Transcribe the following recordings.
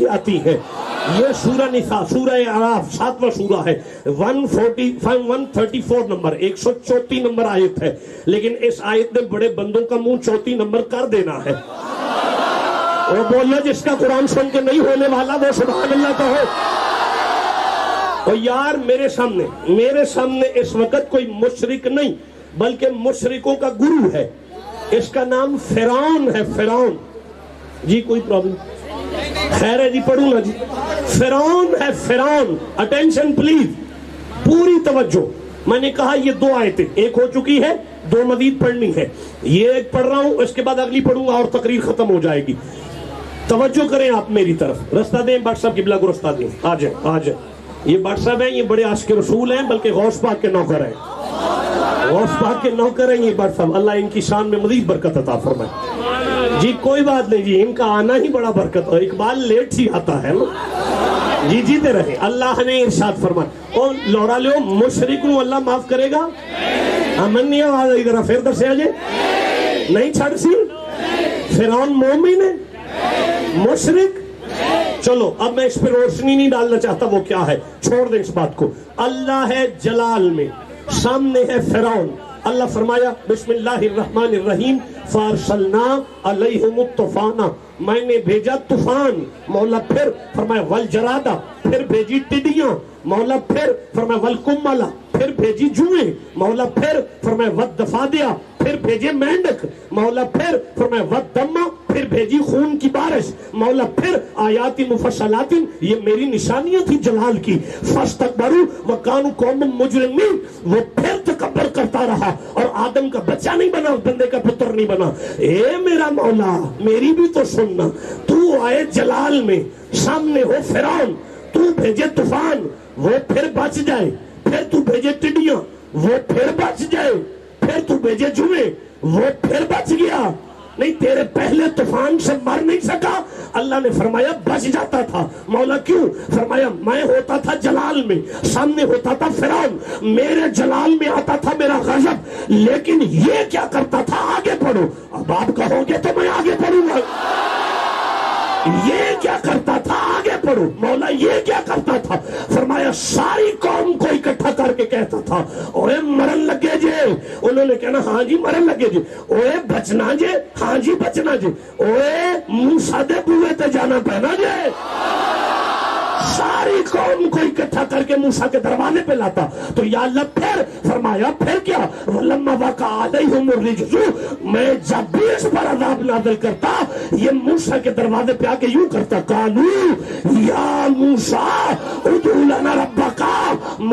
آتی ہے. یہ سورہ نساء سورہ اعراف 7واں سورہ ہے, 134 نمبر 134 نمبر آیت ہے, لیکن اس آیت نے بڑے بندوں کا منہ 34 نمبر کر دینا ہے. وہ بولنا جس کا قرآن سن کے نہیں ہونے والا وہ سبحان اللہ تو ہو. اور یار میرے سامنے اس وقت کوئی مشرک نہیں بلکہ مشرکوں کا گرو ہے, اس کا نام فرعون ہے. فرعون جی کوئی پرابلم خیر ہے جی, پڑھوں نا جی. فرعون ہے فرعون. اٹینشن پلیز, پوری توجہ. میں نے کہا یہ 2 آیتیں ایک ہو چکی ہے, 2 مزید پڑھنی ہے. یہ ایک پڑھ رہا ہوں, اس کے بعد اگلی پڑھوں گا اور تقریر ختم ہو جائے گی. توجہ کریں آپ میری طرف. رستہ دیں بٹ صاحب قبلہ کو رستہ دیں. آ جائیں. یہ بٹ صاحب ہیں, یہ بڑے عاشق رسول ہیں بلکہ غوث پاک کے نوکر ہیں. غوث پاک کے نوکر ہیں یہ بٹ صاحب. اللہ ان کی شان میں مزید برکت عطا فرمائے. جی کوئی بات نہیں جی, ان کا آنا ہی بڑا برکت. اور اقبال لیٹ ہی آتا ہے نا جی. جیتے رہے. اللہ نے ارشاد فرمایا. اور لوڑا لیو مشرک نو اللہ معاف کرے گا؟ امن نہیں آواز آئی ذرا پھر درسے آجے. نہیں چھڑ سی. فرعون مومن ہے مشرک. چلو اب میں اس پہ روشنی نہیں ڈالنا چاہتا وہ کیا ہے, چھوڑ دیں اس بات کو. اللہ ہے جلال میں, سامنے ہے فرعون. اللہ فرمایا بسم اللہ الرحمن الرحیم فارسلنا علیہم الطوفان, میں نے بھیجا طوفان. مولا پھر فرمایا والجرادہ, پھر بھیجی ٹڈیاں. مولا پھر فرمایا والکملا, پھر بھیجی جوئیں. مولا پھر فرمایا والدفادع, پھر بھیجے مینڈک. مولا پھر فرمایا والدمہ, پھر بھیجی خون کی بارش. مولا پھر آیات مفصلات, یہ میری نشانیاں تھی جلال کی. فاستکبروا وکانوا قوما مجرمین, وہ پھر تکبر کرتا رہا اور آدم کا بچہ نہیں بنا, بندے کا پتر نہیں بنا. اے میرا مولا میری بھی تو سننا. تو آئے جلال میں, سامنے ہو فرعون, تو بھیجے طوفان وہ پھر بچ جائے, پھر تو بھیجے ٹڈیاں وہ پھر بچ جائے, پھر تو بھیجے جوئیں وہ پھر بچ گیا. نہیں تیرے پہلے طوفان سے مر نہیں سکا. اللہ نے فرمایا بچ جاتا تھا. مولا کیوں؟ فرمایا میں ہوتا تھا جلال میں, سامنے ہوتا تھا فرعون, میرے جلال میں آتا تھا میرا غضب, لیکن یہ کیا کرتا تھا؟ آگے پڑھو. اب آپ کہو گے تو میں آگے پڑھوں گا. یہ کیا کرتا تھا؟ آگے پڑھو. مولا یہ کیا کرتا تھا؟ فرمایا ساری قوم کو اکٹھا کر کے کہتا تھا اوے مرن لگے جے. انہوں نے کہنا ہاں جی مرن لگے جے. اوے بچنا جے, ہاں جی بچنا جے. اوے موسیٰ دے بوئے تے جانا پہنا جے. ساری قوم کو اکٹھا کر کے موسیٰ کے دروازے پہ لاتا. تو یا اللہ پھر فرمایا پھر کیا؟ وَلَمَّا وَقَعَ عَلَيْهِمُ الرِّجْزُ, میں جب بھی اس پر عذاب نازل کرتا یہ موسیٰ کے دروازے پہ آ کے یوں کرتا, قالوا یا موسیٰ ادعو لنا ربک,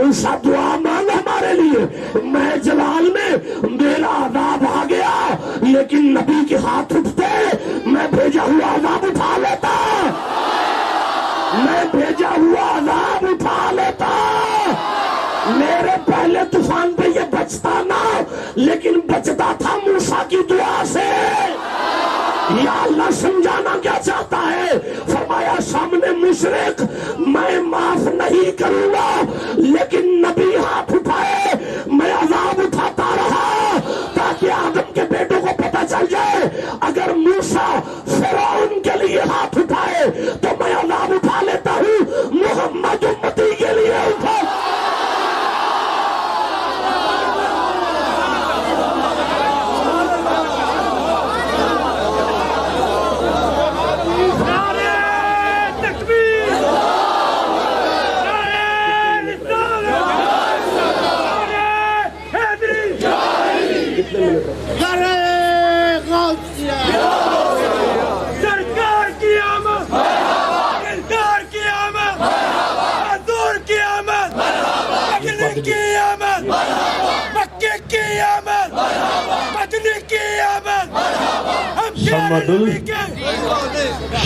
موسیٰ دعا مانگ ہمارے لیے. میں جلال میں, میرا عذاب آ گیا لیکن نبی کے ہاتھ اٹھتے میں بھیجا ہوا عذاب اٹھا لیتا. میں بھیجا ہوا عذاب اٹھا لیتا. میرے پہلے طوفان پہ یہ بچتا نہ, لیکن بچتا تھا موسیٰ کی دعا سے. یا اللہ سمجھانا کیا چاہتا ہے؟ فرمایا سامنے مشرک میں معاف نہیں کروں گا, لیکن نبی ہاتھ اٹھائے میں عذاب اٹھاتا رہا تاکہ آدم کے بیٹوں کو پتہ چل جائے اگر موسیٰ فرعون کے لیے ہاتھ اٹھائے تو میں عذاب اٹھا لیتا ہوں, محمد امتی کے لیے اٹھا.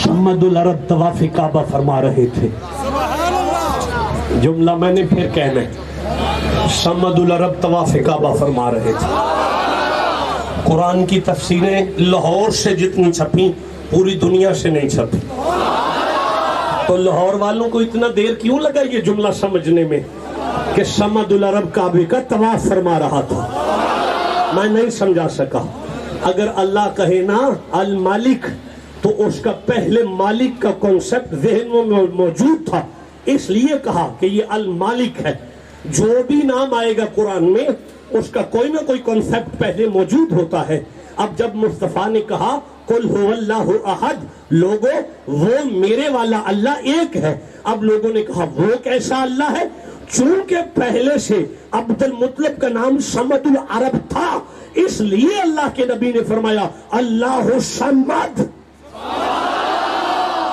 شمد العرب طواف کعبہ فرما رہے تھے. جملہ میں نے پھر کہنا ہے, شمد العرب طواف کعبہ فرما رہے تھے. قرآن کی تفسیریں لاہور سے جتنی چھپیں پوری دنیا سے نہیں چھپی. تو لاہور والوں کو اتنا دیر کیوں لگا یہ جملہ سمجھنے میں کہ شمد العرب کعبے کا طواف فرما رہا تھا؟ میں نہیں سمجھا سکا. اگر اللہ کہے نا المالک تو اس کا پہلے مالک کا کانسیپٹ ذہن میں موجود تھا، اس لیے کہا کہ یہ المالک ہے۔ جو بھی نام آئے گا قرآن میں اس کا کوئی نہ کوئی کانسیپٹ پہلے موجود ہوتا ہے۔ اب جب مصطفیٰ نے کہا قل هو اللہ احد، لوگوں وہ میرے والا اللہ ایک ہے، اب لوگوں نے کہا وہ کیسا اللہ ہے؟ چونکہ پہلے سے عبد المطلب کا نام صمد العرب تھا، اس لیے اللہ کے نبی نے فرمایا اللہ صمد۔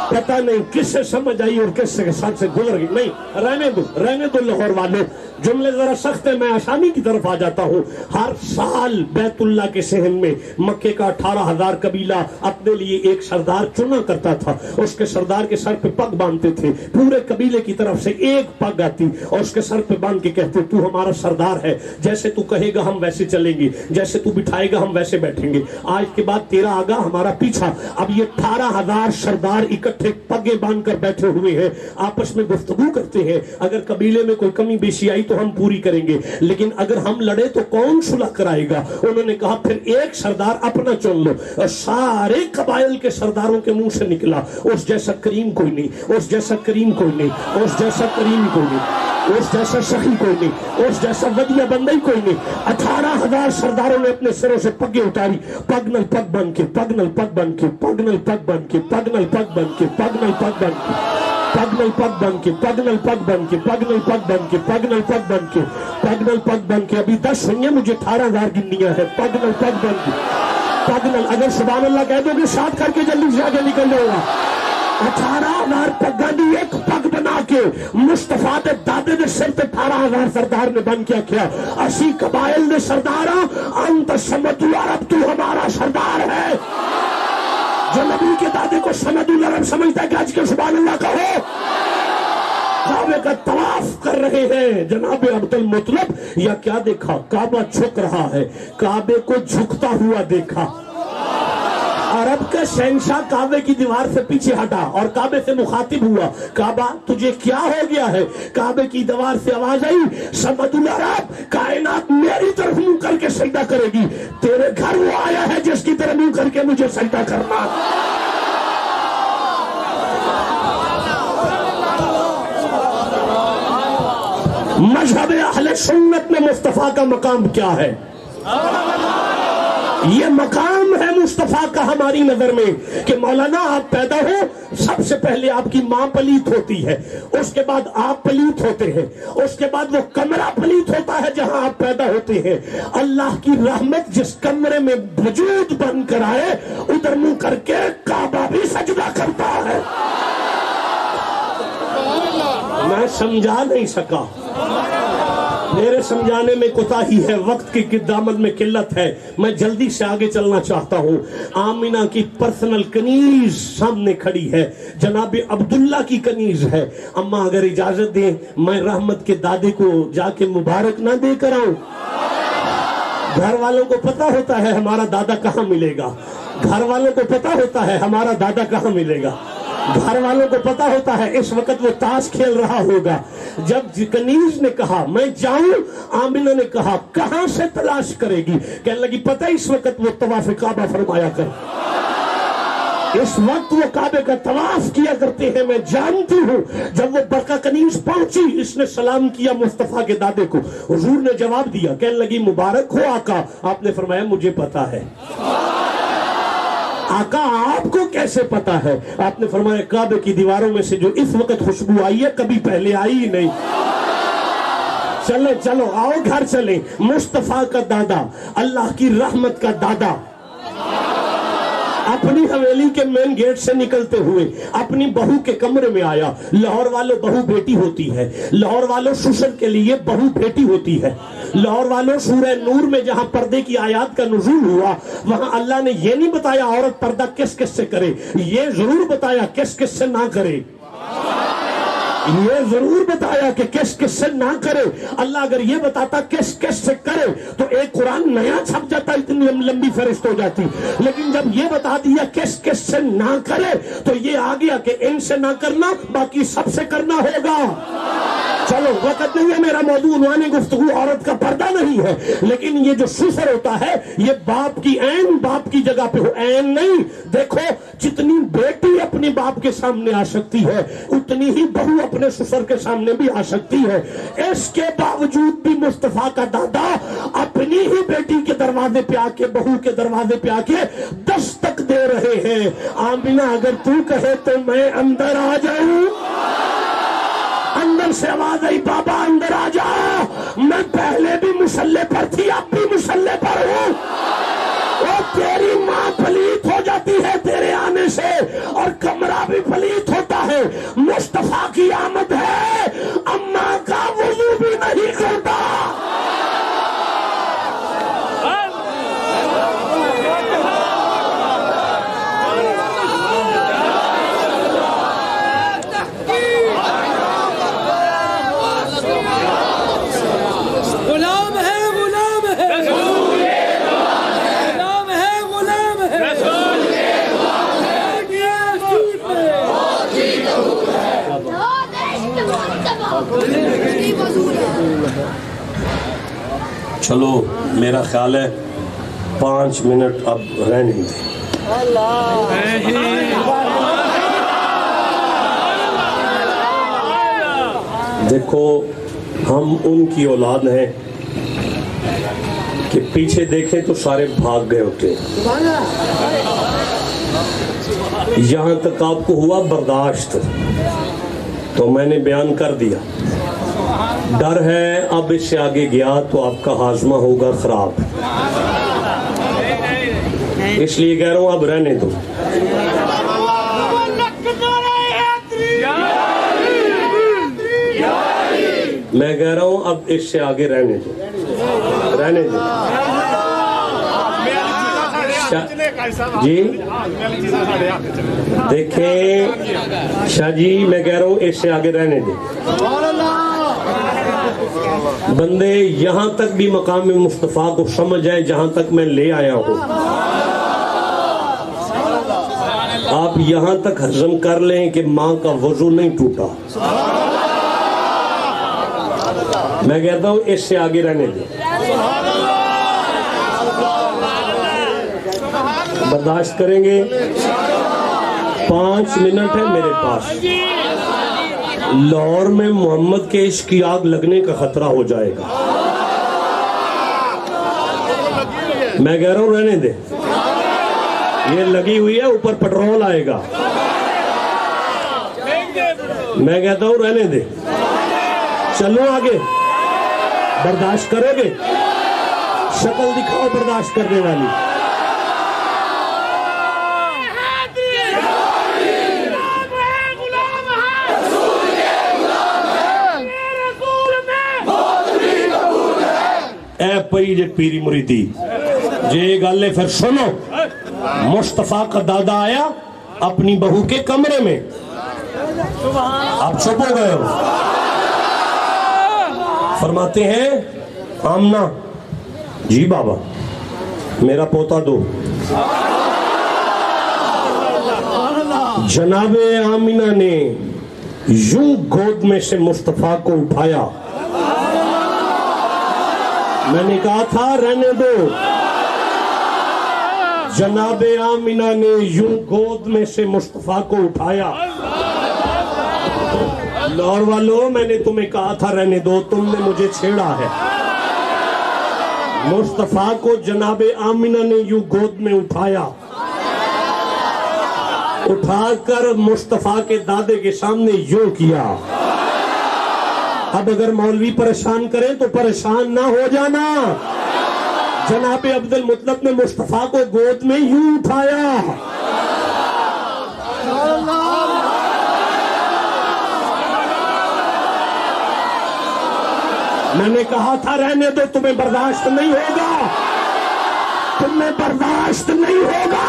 پتہ نہیں کس سے سمجھ آئی اور کس سے ساتھ سے گزر گئی، نہیں رہنے دو لاہور والوں، جملے ذرا سخت ہے، میں آسانی کی طرف آ جاتا ہوں۔ ہر سال بیت اللہ کے صحن میں مکے کا 18,000 قبیلہ اپنے لیے ایک سردار چنا کرتا تھا، اس کے سردار کے سر پہ پگ باندھتے تھے، پورے قبیلے کی طرف سے ایک پگ آتی اور اس کے سر پہ باندھ کے کہتے تو ہمارا سردار ہے، جیسے تو کہے گا ہم ویسے چلیں گے، جیسے تو بٹھائے گا ہم ویسے بیٹھیں گے، آج کے بعد تیرا آگا ہمارا پیچھا۔ اب یہ 18,000 سردار اکٹھے پگے باندھ کر بیٹھے ہوئے ہیں، آپس میں گفتگو کرتے ہیں، اگر قبیلے میں کوئی کمی بیشی آئی تو ہم پوری کریں گے، لیکن اگر ہم لڑے تو کون صلح کرائے گا؟ انہوں نے کہا پھر ایک سردار اپنا چن لو، اور سارے قبائل کے سرداروں کے منہ سے نکلا اس جیسا کریم کوئی نہیں، اس جیسا کریم کوئی نہیں، اس جیسا کریم کوئی نہیں، اس جیسا سخی کوئی نہیں، اس جیسا ودیع بندی کوئی نہیں۔ 18,000 سرداروں نے اپنے سروں سے پگیں اتاری، پگ نل پگ بن کے، پگ نل پگ بن کے، پگ نل پگ بن کے، پگ نل پگ بن کے، پگ نل پگ بن کے، پگ نل پگ بن کے، پگ نل پگ بن کے، پگ نل پگ بن کے، پگ نل پگ بن کے، پگ نل پگ بن کے، ابھی 10 ہوئی ہیں، مجھے 18,000 گننیاں ہے، پگ نل پگ بن کے، پگ نل، اگر سبحان اللہ کہہ دو گے ساتھ کر کے جلدی سے آگے نکل جائے گا۔ 18,000 پگاں دی ایک پگ بنا کے مصطفیٰ دے دادے دے سر تے 18,000 سردار نے بن کیا کیا، اسی قبائل دے سرداراں انت صمد العرب، تو ہمارا سردار ہے۔ جو نبی کے دادے کو صمد العرب سمجھتا ہے کہ آج کے سبحان اللہ کہو۔ کعبے کا طواف کر رہے ہیں جناب عبد المطلب، یا کیا دیکھا؟ کعبہ جھک رہا ہے، کعبے کو جھکتا ہوا دیکھا۔ عرب کا شہنشاہ کعبے کی دیوار سے پیچھے ہٹا اور کعبے سے مخاطب ہوا، کعبہ تجھے کیا ہو گیا ہے؟ کعبے کی دیوار سے آواز آئی، صمد العرب، کائنات میری طرف منہ کر کے سجدہ کرے گی، تیرے گھر وہ آیا ہے جس کی طرف منہ کر کے مجھے سجدہ کرنا۔ مذہب اہل سنت میں مصطفیٰ کا مقام کیا ہے؟ یہ مقام ہے مصطفیٰ کا ہماری نظر میں کہ مولانا آپ پیدا ہو، سب سے پہلے آپ کی ماں پلیت ہوتی ہے، اس کے بعد آپ پلیت ہوتے ہیں، اس کے بعد وہ کمرہ پلیت ہوتا ہے جہاں آپ پیدا ہوتے ہیں۔ اللہ کی رحمت جس کمرے میں وجود بن کر آئے ادھر منہ کر کے کعبہ بھی سجدہ کرتا ہے۔ میں سمجھا نہیں سکا، میرے سمجھانے میں کوتاہی ہے، وقت کی دامت میں قلت ہے، میں جلدی سے آگے چلنا چاہتا ہوں۔ آمینہ کی پرسنل کنیز سامنے کھڑی ہے، جناب عبداللہ کی کنیز ہے۔ اماں اگر اجازت دیں میں رحمت کے دادے کو جا کے مبارک نہ دے کر آؤں؟ گھر والوں کو پتا ہوتا ہے ہمارا دادا کہاں ملے گا، گھر والوں کو پتا ہوتا ہے ہمارا دادا کہاں ملے گا، گھر والوں کو پتا ہوتا ہے اس وقت وہ تاش کھیل رہا ہوگا۔ جب کنیز نے کہا میں جاؤں، آمینہ نے کہا کہاں سے تلاش کرے گی؟ کہنے لگی پتہ اس وقت وہ طواف کعبہ فرمایا کر، اس وقت وہ کعبے کا طواف کیا کرتے ہیں، میں جانتی ہوں۔ جب وہ برقع کنیز پہنچی، اس نے سلام کیا مصطفیٰ کے دادے کو، حضور نے جواب دیا، کہنے لگی مبارک ہو آقا۔ آپ نے فرمایا مجھے پتا ہے۔ آقا آپ کو کیسے پتا ہے؟ آپ نے فرمایا کعبے کی دیواروں میں سے جو اس وقت خوشبو آئی ہے کبھی پہلے آئی ہی نہیں۔ چلو چلو آؤ گھر چلیں۔ مصطفیٰ کا دادا، اللہ کی رحمت کا دادا، اپنی حویلی کے مین گیٹ سے نکلتے ہوئے اپنی بہو کے کمرے میں آیا۔ لاہور والوں بہو بیٹی ہوتی ہے، لاہور والوں سسر کے لیے بہو بیٹی ہوتی ہے۔ لاہور والوں سورہ نور میں جہاں پردے کی آیات کا نزول ہوا وہاں اللہ نے یہ نہیں بتایا عورت پردہ کس کس سے کرے، یہ ضرور بتایا کس کس سے نہ کرے، یہ ضرور بتایا کہ کس کس سے نہ کرے۔ اللہ اگر یہ بتاتا کس کس سے کرے تو ایک قرآن نیا چھپ جاتا، اتنی لمبی فہرست ہو جاتی، لیکن جب یہ بتا دیا کس کس سے نہ کرے تو یہ آ گیا کہ ان سے نہ کرنا باقی سب سے کرنا ہوگا۔ چلو وقت نہیں ہے میرا موضوع عنوان گفتگو عورت کا پردہ نہیں ہے، لیکن یہ جو سسر ہوتا ہے یہ باپ کی عین باپ کی جگہ پہ ہو، عین نہیں۔ دیکھو جتنی بیٹی اپنے باپ کے سامنے آ سکتی ہے اتنی ہی بہو اپنے سسر کے سامنے بھی آ سکتی ہے۔ اس کے باوجود بھی مصطفیٰ کا دادا اپنی ہی بیٹی کے دروازے پہ آ کے، بہو کے دروازے پہ آ کے دستک دے رہے ہیں۔ آمینہ اگر تو کہے تو میں اندر آ جاؤں۔ اندر سے آواز آئی بابا اندر آ جا، میں پہلے بھی مسلح پر تھی اب بھی مسلح پر ہوں۔ اور تیری ماں پلیت ہو جاتی ہے تیرے آنے سے اور کمرہ بھی پلیت ہوتا ہے، مصطفیٰ کی آمد ہے اماں کا وضو بھی نہیں کرتا۔ چلو میرا خیال ہے 5 منٹ اب رہنے دیں۔ دیکھو ہم ان کی اولاد ہیں کہ پیچھے دیکھیں تو سارے بھاگ گئے ہوتے ہیں، یہاں تک آپ کو ہوا برداشت تو میں نے بیان کر دیا۔ ڈر ہے اب اس سے آگے گیا تو آپ کا ہاضمہ ہوگا خراب، اس لیے کہہ رہا ہوں اب رہنے دو۔ میں کہہ رہا ہوں اب اس سے آگے رہنے دو، رہنے دو۔ جی دیکھیں شاہ جی میں کہہ رہا ہوں اس سے آگے رہنے دیں۔ بندے یہاں تک بھی مقام مصطفیٰ کو سمجھ جائیں جہاں تک میں لے آیا ہوں، آپ یہاں تک ہضم کر لیں کہ ماں کا وضو نہیں ٹوٹا۔ میں کہتا ہوں اس سے آگے رہنے دیں، برداشت کریں گے۔ 5 منٹ ہے میرے پاس، لاہور میں محمد کے عشق کی آگ لگنے کا خطرہ ہو جائے گا۔ میں کہہ رہا ہوں رہنے دے، یہ لگی ہوئی ہے اوپر پٹرول آئے گا۔ میں کہتا ہوں رہنے دے، چلو آگے۔ برداشت کرو گے؟ شکل دکھاؤ برداشت کرنے والی۔ اے پری جے پیری مریدی جے گالے پھر سنو، مصطفیٰ کا دادا آیا اپنی بہو کے کمرے میں، آپ چپ ہو گئے ہو۔ فرماتے ہیں آمنہ جی بابا میرا پوتا دو۔ جناب آمنہ نے یوں گود میں سے مصطفیٰ کو اٹھایا، میں نے کہا تھا رہنے دو۔ جناب آمنہ نے یوں گود میں سے مصطفیٰ کو اٹھایا۔ لاہور والوں میں نے تمہیں کہا تھا رہنے دو، تم نے مجھے چھیڑا ہے۔ مصطفیٰ کو جناب آمنہ نے یوں گود میں اٹھایا، اٹھا کر مصطفیٰ کے دادے کے سامنے یوں کیا۔ اب اگر مولوی پریشان کریں تو پریشان نہ ہو جانا۔ جناب عبد المطلب نے مصطفیٰ کو گود میں یوں اٹھایا، میں نے کہا تھا رہنے دو، تمہیں برداشت نہیں ہوگا، تمہیں برداشت نہیں ہوگا،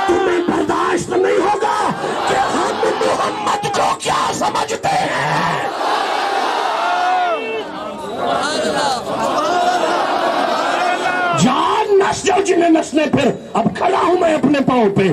تمہیں برداشت نہیں ہوگا کہ ہم محمد کو کیا سمجھتے ہیں۔ جان نس جاؤ جنہیں نسنے، پھر اب کھڑا ہوں میں اپنے پاؤں پہ۔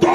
2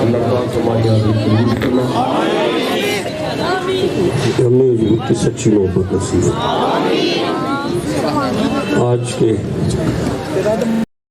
اللہ پاک ہماری آگے قبول کرنا، ہمیں حضور کی سچی محبت نصیب۔ آج کے